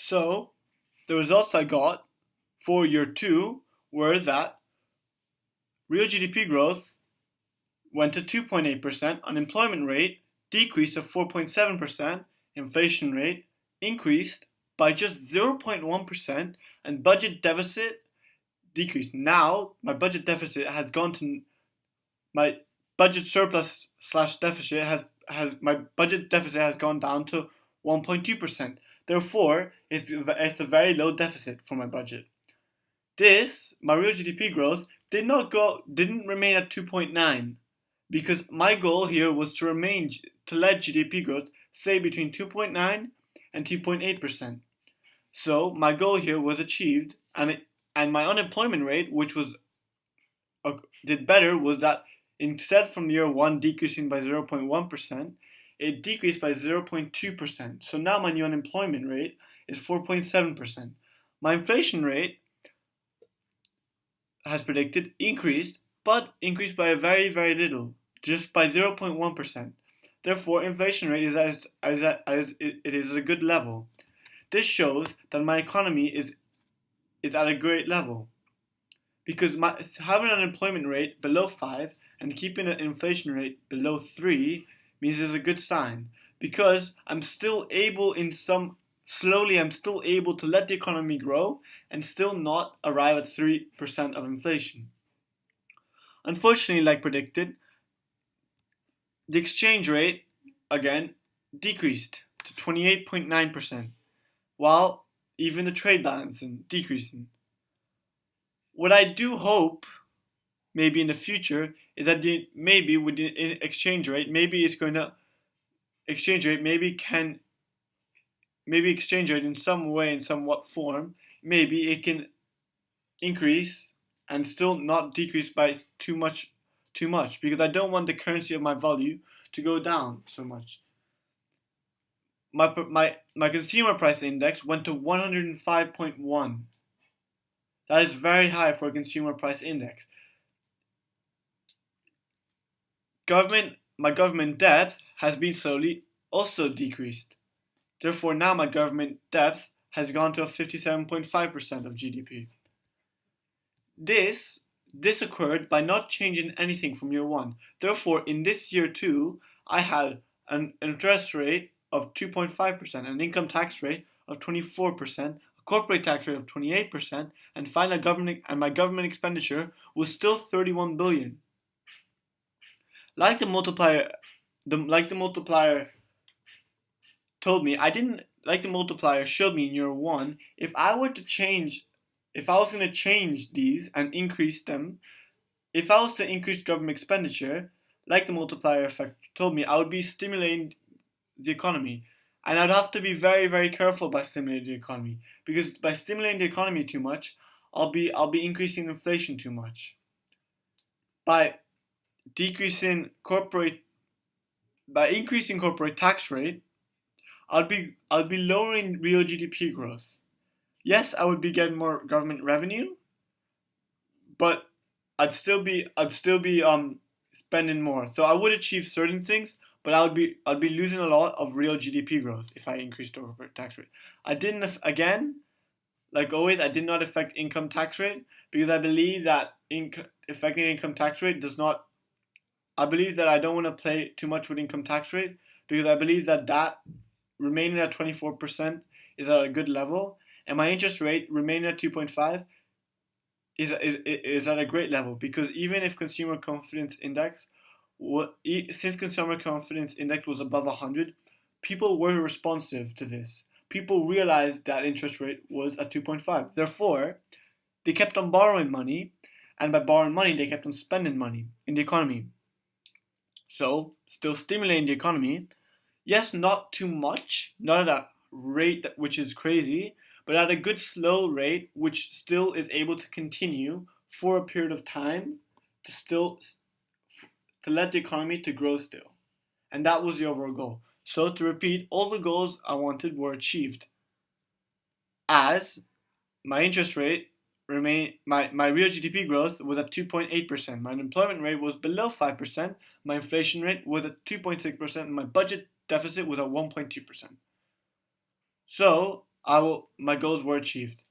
So the results I got for year 2 were that real GDP growth went to 2.8%, unemployment rate decreased to 4.7%, inflation rate increased by just 0.1%, and budget deficit decreased. Now my budget deficit has gone to my budget surplus slash deficit has my budget deficit has gone down to 1.2%. Therefore, it's a very low deficit for my budget. My real GDP growth didn't remain at 2.9 because my goal here was to let GDP growth stay between 2.9 and 2.8%. So my goal here was achieved, and my unemployment rate, which did better, was that instead from year 1 decreasing by 0.1%, it decreased by 0.2%. So now my new unemployment rate is 4.7%. My inflation rate, has predicted, increased, but increased by a very, very little, just by 0.1%. Therefore, inflation rate is at a good level. This shows that my economy is at a great level, because having an unemployment rate below 5 and keeping an inflation rate below 3 means it's a good sign, because I'm still able to let the economy grow and still not arrive at 3% of inflation. Unfortunately, like predicted, the exchange rate again decreased to 28.9%, while even the trade balance is decreasing. What I do hope, maybe in the future, is that maybe with the exchange rate, maybe exchange rate in some way, in somewhat form, maybe it can increase and still not decrease by too much, because I don't want the currency of my value to go down so much. My consumer price index went to 105.1. That is very high for a consumer price index. My government debt has been slowly also decreased. Therefore, now my government debt has gone to 57.5% of GDP. This occurred by not changing anything from year 1. Therefore, in this year 2, I had an interest rate of 2.5%, an income tax rate of 24%, a corporate tax rate of 28%, and my government expenditure was still 31 billion. Like the multiplier told me, the multiplier showed me in year 1, if I was going to change these and increase them, if I was to increase government expenditure, like the multiplier effect told me, I would be stimulating the economy. And I'd have to be very, very careful by stimulating the economy, because by stimulating the economy too much, I'll be increasing inflation too much. By increasing corporate tax rate, I'll be lowering real GDP growth. Yes, I would be getting more government revenue, but I'd still be spending more. So I would achieve certain things, but I'd be losing a lot of real GDP growth if I increased the corporate tax rate. Like always, I did not affect income tax rate, because I believe that affecting income tax rate does not. I believe that I don't want to play too much with income tax rate, because I believe that remaining at 24% is at a good level, and my interest rate remaining at 2.5 is at a great level, because even if consumer confidence index was above 100, people were responsive to this. People realized that interest rate was at 2.5. Therefore, they kept on borrowing money, and by borrowing money, they kept on spending money in the economy. So, still stimulating the economy. Yes, not too much, not at a rate which is crazy, but at a good slow rate, which still is able to continue for a period of time to let the economy to grow still. And that was the overall goal. So to repeat, all the goals I wanted were achieved, as my interest rate remained, my real GDP growth was at 2.8%, my unemployment rate was below 5%, my inflation rate was at 2.6%, and my budget deficit was at 1.2%. So my goals were achieved.